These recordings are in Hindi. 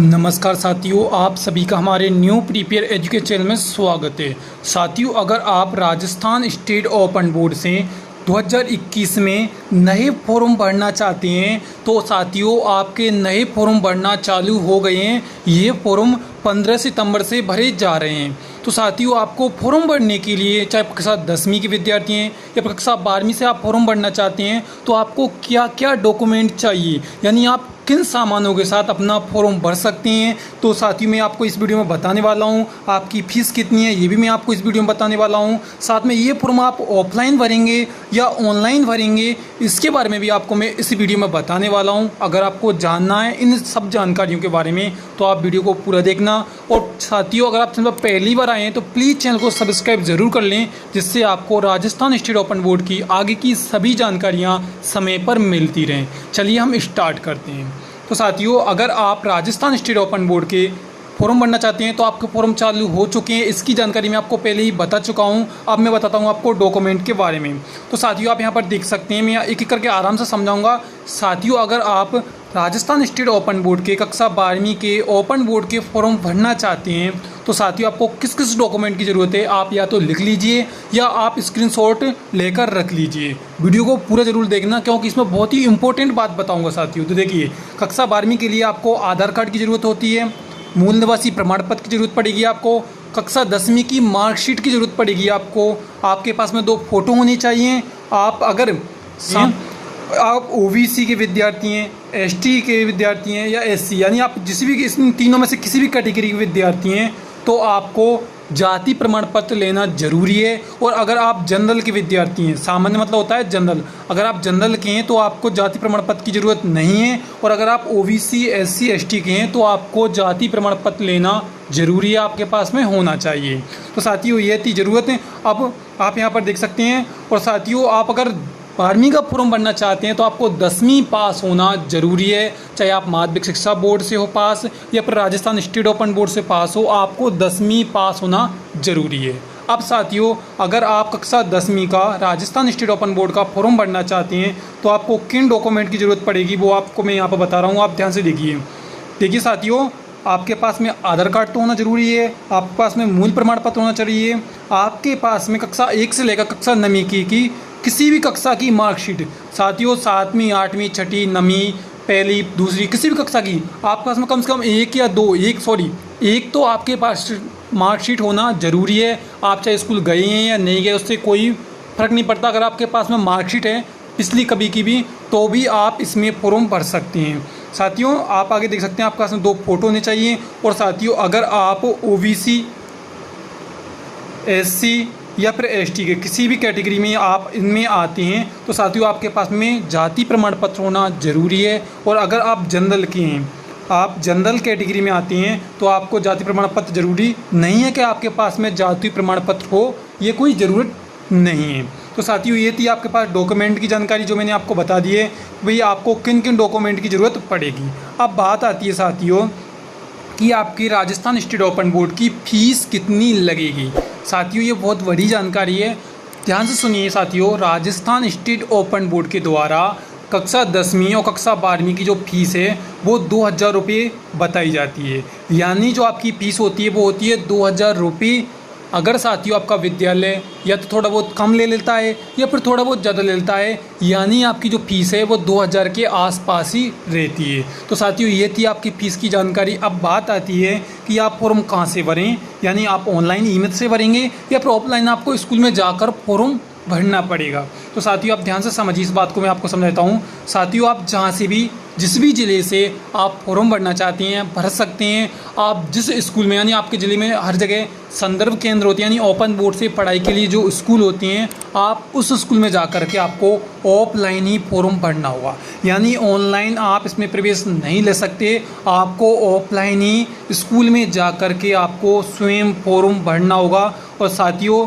नमस्कार साथियों, आप सभी का हमारे न्यू प्रीपेयर एजुकेशन चैनल में स्वागत है। साथियों, अगर आप राजस्थान स्टेट ओपन बोर्ड से 2021 में नए फॉर्म भरना चाहते हैं तो साथियों आपके नए फॉर्म भरना चालू हो गए हैं। ये फॉर्म 15 सितंबर से भरे जा रहे हैं। तो साथियों आपको फॉर्म भरने के लिए, चाहे कक्षा 10वीं के विद्यार्थी हैं या कक्षा 12वीं से आप फॉर्म भरना चाहते हैं, तो आपको क्या क्या डॉक्यूमेंट चाहिए, यानी आप किन सामानों के साथ अपना फॉर्म भर सकते हैं। तो साथियों मैं आपको इस वीडियो में बताने वाला हूं। आपकी फ़ीस कितनी है ये भी मैं आपको इस वीडियो में बताने वाला हूं। साथ में ये फॉर्म आप ऑफलाइन भरेंगे या ऑनलाइन भरेंगे, इसके बारे में भी आपको मैं इस वीडियो में बताने वाला हूं। अगर आपको जानना है इन सब जानकारियों के बारे में तो आप वीडियो को पूरा देखना। और साथियों अगर आप चैनल पर पहली बार आए हैं तो प्लीज़ चैनल को सब्सक्राइब ज़रूर कर लें, जिससे आपको राजस्थान स्टेट ओपन बोर्ड की आगे की सभी जानकारियाँ समय पर मिलती रहें। चलिए हम स्टार्ट करते हैं। तो साथियों अगर आप राजस्थान स्टेट ओपन बोर्ड के फॉर्म भरना चाहते हैं तो आपके फॉर्म चालू हो चुके हैं। इसकी जानकारी मैं आपको पहले ही बता चुका हूं। अब मैं बताता हूं आपको डॉक्यूमेंट के बारे में। तो साथियों आप यहां पर देख सकते हैं, मैं एक एक करके आराम से समझाऊंगा। साथियों अगर आप राजस्थान स्टेट ओपन बोर्ड के कक्षा 12वीं के ओपन बोर्ड के फॉर्म भरना चाहते हैं तो साथियों आपको किस किस डॉक्यूमेंट की ज़रूरत है आप या तो लिख लीजिए या आप स्क्रीनशॉट लेकर रख लीजिए। वीडियो को पूरा ज़रूर देखना क्योंकि इसमें बहुत ही इंपॉर्टेंट बात बताऊंगा साथियों। तो देखिए, कक्षा 12वीं के लिए आपको आधार कार्ड की ज़रूरत होती है, मूल निवासी प्रमाण पत्र की ज़रूरत पड़ेगी आपको, कक्षा 10वीं की मार्कशीट की ज़रूरत पड़ेगी आपको, आपके पास में 2 फोटो होनी चाहिए। आप अगर आप ओबीसी के विद्यार्थी हैं, एसटी के विद्यार्थी हैं या एससी, यानी आप जिस भी इन तीनों में से किसी भी कैटेगरी के विद्यार्थी हैं तो आपको जाति प्रमाण पत्र लेना जरूरी है। और अगर आप जनरल के विद्यार्थी हैं, सामान्य मतलब होता है जनरल, अगर आप जनरल के हैं तो आपको जाति प्रमाण पत्र की ज़रूरत नहीं है। और अगर आप ओबीसी एससी एसटी के हैं तो आपको जाति प्रमाण पत्र लेना जरूरी है, आपके पास में होना चाहिए। तो साथियों ये थी ज़रूरत है। अब आप यहाँ पर देख सकते हैं। और साथियों आप अगर 12वीं का फॉर्म भरना चाहते हैं तो आपको 10वीं पास होना जरूरी है, चाहे आप माध्यमिक शिक्षा बोर्ड से हो पास या फिर राजस्थान स्टेट ओपन बोर्ड से पास हो, आपको 10वीं पास होना जरूरी है। अब साथियों अगर आप कक्षा 10वीं का राजस्थान स्टेट ओपन बोर्ड का फॉर्म भरना चाहते हैं तो आपको किन डॉक्यूमेंट की ज़रूरत पड़ेगी वो आपको मैं यहाँ पर बता रहा हूँ, आप ध्यान से देखिए साथियों, आपके पास में आधार कार्ड तो होना जरूरी है, आपके पास में मूल प्रमाण पत्र होना चाहिए, आपके पास में कक्षा 1 से लेकर कक्षा 9वीं की किसी भी कक्षा की मार्कशीट, साथियों 7वीं 8वीं 6ठी 9वीं पहली दूसरी किसी भी कक्षा की आपके पास में कम से कम एक तो आपके पास मार्कशीट होना ज़रूरी है। आप चाहे स्कूल गए हैं या नहीं गए उससे कोई फ़र्क नहीं पड़ता। अगर आपके पास में मार्कशीट है पिछली कभी की भी तो भी आप इसमें फॉर्म भर सकते हैं। साथियों आप आगे देख सकते हैं, आपके पास में 2 फोटो होने चाहिए। और साथियों अगर आप ओबीसी एससी या फिर एसटी के किसी भी कैटेगरी में आप इनमें आते हैं तो साथियों आपके पास में जाति प्रमाण पत्र होना ज़रूरी है। और अगर आप जनरल के हैं, आप जनरल कैटेगरी में आते हैं तो आपको जाति प्रमाण पत्र ज़रूरी नहीं है कि आपके पास में जाति प्रमाण पत्र हो, ये कोई ज़रूरत नहीं है। तो साथियों ये थी आपके पास डॉक्यूमेंट की जानकारी जो मैंने आपको बता दी है, भाई आपको किन किन डॉक्यूमेंट की ज़रूरत पड़ेगी। अब बात आती है साथियों कि आपकी राजस्थान स्टेट ओपन बोर्ड की फ़ीस कितनी लगेगी। साथियों ये बहुत बड़ी जानकारी है, ध्यान से सुनिए साथियों। राजस्थान स्टेट ओपन बोर्ड के द्वारा कक्षा 10वीं और कक्षा 12वीं की जो फीस है वो 2000 रुपये बताई जाती है, यानी जो आपकी फ़ीस होती है वो होती है 2000 रुपये। अगर साथियों आपका विद्यालय या तो थोड़ा बहुत कम ले लेता है या फिर थोड़ा बहुत ज़्यादा ले लेता है, यानी आपकी जो फ़ीस है वो 2000 के आसपास ही रहती है। तो साथियों ये थी आपकी फ़ीस की जानकारी। अब बात आती है कि आप फॉर्म कहाँ से भरें, यानी आप ऑनलाइन ईमेल से भरेंगे या फिर ऑफलाइन आपको स्कूल में जाकर फॉर्म भरना पड़ेगा। तो साथियों आप ध्यान से समझिए, इस बात को मैं आपको समझाता हूँ। साथियों आप जहाँ से भी जिस भी ज़िले से आप फॉर्म भरना चाहते हैं भर सकते हैं। आप जिस स्कूल में, यानी आपके ज़िले में हर जगह संदर्भ केंद्र होते हैं, यानी ओपन बोर्ड से पढ़ाई के लिए जो स्कूल होते हैं, आप उस स्कूल में जा कर के आपको ऑफलाइन ही फॉर्म भरना होगा, यानी ऑनलाइन आप इसमें प्रवेश नहीं ले सकते। आपको ऑफलाइन ही स्कूल में जा कर के आपको स्वयं फॉर्म भरना होगा। और साथियों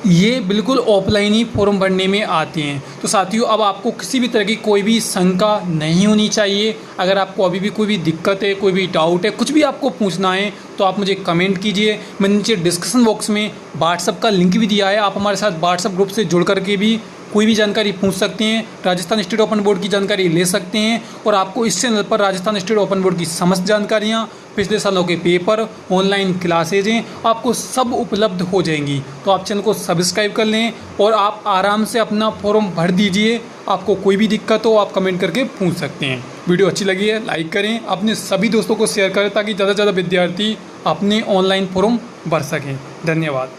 ये बिल्कुल ऑफलाइन ही फॉर्म भरने में आते हैं। तो साथियों अब आपको किसी भी तरह की कोई भी शंका नहीं होनी चाहिए। अगर आपको अभी भी कोई भी दिक्कत है, कोई भी डाउट है, कुछ भी आपको पूछना है तो आप मुझे कमेंट कीजिए। मैंने नीचे डिस्क्रिप्शन बॉक्स में व्हाट्सअप का लिंक भी दिया है, आप हमारे साथ व्हाट्सअप ग्रुप से जुड़ करके भी कोई भी जानकारी पूछ सकते हैं, राजस्थान स्टेट ओपन बोर्ड की जानकारी ले सकते हैं और आपको इस चैनल पर राजस्थान स्टेट ओपन बोर्ड की समस्त जानकारियाँ, पिछले सालों के पेपर, ऑनलाइन क्लासेज हैं, आपको सब उपलब्ध हो जाएंगी। तो आप चैनल को सब्सक्राइब कर लें और आप आराम से अपना फॉर्म भर दीजिए। आपको कोई भी दिक्कत हो आप कमेंट करके पूछ सकते हैं। वीडियो अच्छी लगी है लाइक करें, अपने सभी दोस्तों को शेयर करें ताकि ज़्यादा से ज़्यादा विद्यार्थी अपने ऑनलाइन फॉर्म भर सकें। धन्यवाद।